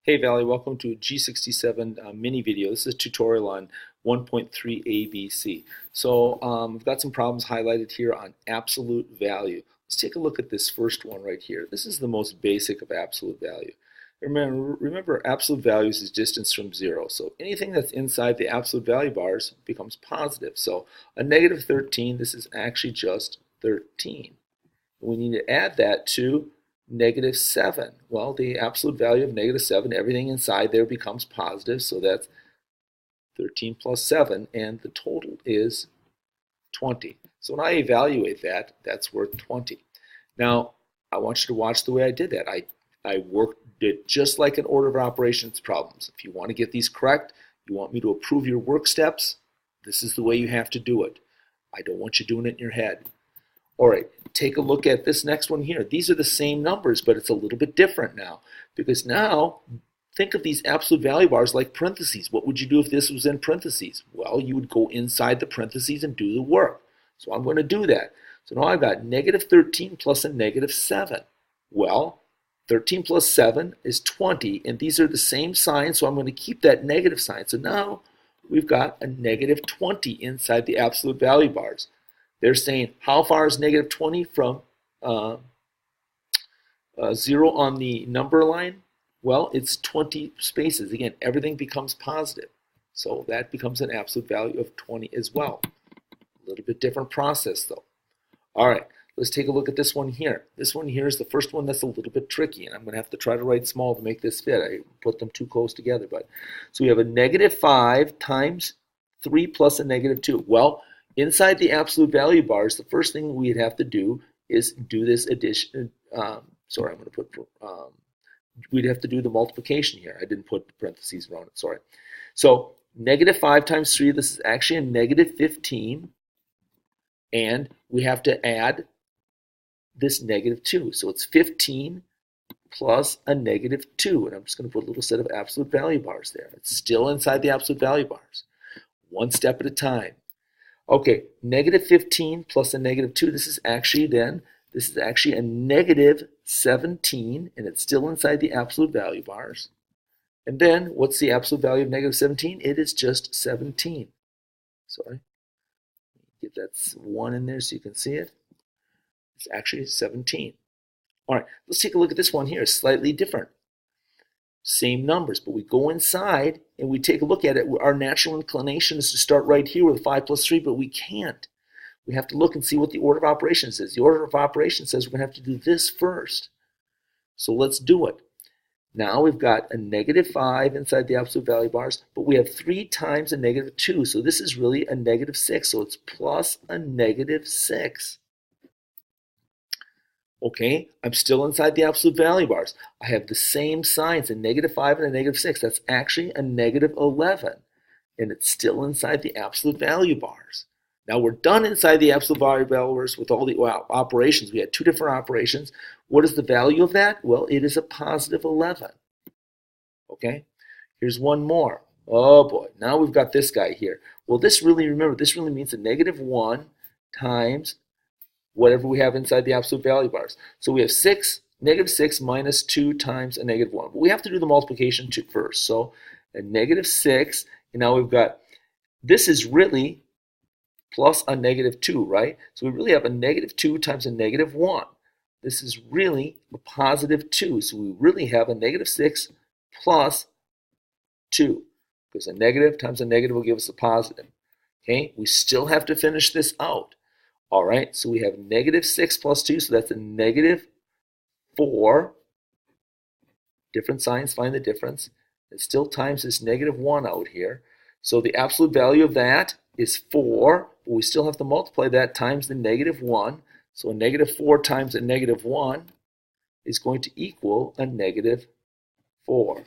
Hey Valley, welcome to a G67 mini video. This is a tutorial on 1.3 ABC. We've got some problems highlighted here on absolute value. Let's take a look at this first one right here. This is the most basic of absolute value. Remember absolute values is distance from zero. So anything that's inside the absolute value bars becomes positive. So a negative 13, this is actually just 13. We need to add that to negative 7. Well, the absolute value of negative 7, everything inside there becomes positive, so that's 13 plus 7, and the total is 20. So when I evaluate that, that's worth 20. Now, I want you to watch the way I did that. I worked it just like an order of operations problems. If you want to get these correct, you want me to approve your work steps, this is the way you have to do it. I don't want you doing it in your head. All right, take a look at this next one here. These are the same numbers, but it's a little bit different now. Because now, think of these absolute value bars like parentheses. What would you do if this was in parentheses? Well, you would go inside the parentheses and do the work. So I'm going to do that. So now I've got negative 13 plus a negative 7. Well, 13 plus 7 is 20, and these are the same sign, so I'm going to keep that negative sign. So now we've got a negative 20 inside the absolute value bars. They're saying, how far is negative 20 from 0 on the number line? Well, it's 20 spaces. Again, everything becomes positive. So that becomes an absolute value of 20 as well. A little bit different process, though. All right, let's take a look at this one here. This one here is the first one that's a little bit tricky, and I'm going to have to try to write small to make this fit. I put them too close together. So we have a negative 5 times 3 plus a negative 2. Well, inside the absolute value bars, the first thing we'd have to do is do this addition. We'd have to do the multiplication here. I didn't put parentheses around it, sorry. So negative 5 times 3, this is actually a negative 15. And we have to add this negative 2. So it's 15 plus a negative 2. And I'm just going to put a little set of absolute value bars there. It's still inside the absolute value bars. One step at a time. Okay, negative 15 plus a negative 2, this is actually a negative 17, and it's still inside the absolute value bars. And then, what's the absolute value of negative 17? It is just 17. Sorry. Get that 1 in there so you can see it. It's actually 17. All right, let's take a look at this one here. It's slightly different. Same numbers, but we go inside and we take a look at it. Our natural inclination is to start right here with 5 plus 3, but we can't. We have to look and see what the order of operations is. The order of operations says we're going to have to do this first. So let's do it. Now we've got a negative 5 inside the absolute value bars, but we have 3 times a negative 2. So this is really a negative 6. So it's plus a negative 6. Okay, I'm still inside the absolute value bars. I have the same signs, a negative 5 and a negative 6. That's actually a negative 11. And it's still inside the absolute value bars. Now we're done inside the absolute value bars with all the operations. We had 2 different operations. What is the value of that? Well, it is a positive 11. Okay, here's one more. Oh boy, now we've got this guy here. Well, this really means a negative 1 times whatever we have inside the absolute value bars. So we have negative 6 minus 2 times a negative 1. But we have to do the multiplication first. So a negative 6, and now we've got, this is really plus a negative 2, right? So we really have a negative 2 times a negative 1. This is really a positive 2. So we really have a negative 6 plus 2. Because a negative times a negative will give us a positive. Okay, we still have to finish this out. All right, so we have negative 6 plus 2, so that's a negative 4. Different signs, find the difference. It still times this negative 1 out here. So the absolute value of that is 4, but we still have to multiply that times the negative 1. So a negative 4 times a negative 1 is going to equal a negative 4.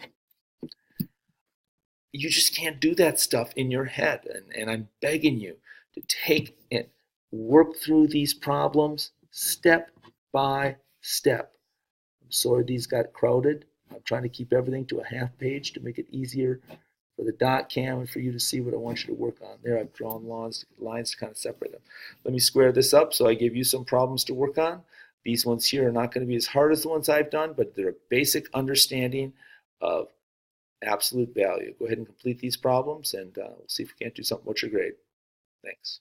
You just can't do that stuff in your head, and I'm begging you to take it. Work through these problems step by step. I'm sorry these got crowded. I'm trying to keep everything to a half page to make it easier for the dot cam and for you to see what I want you to work on. There I've drawn lines to kind of separate them. Let me square this up so I give you some problems to work on. These ones here are not going to be as hard as the ones I've done, but they're a basic understanding of absolute value. Go ahead and complete these problems, and we'll see if we can't do something about your grade. Thanks.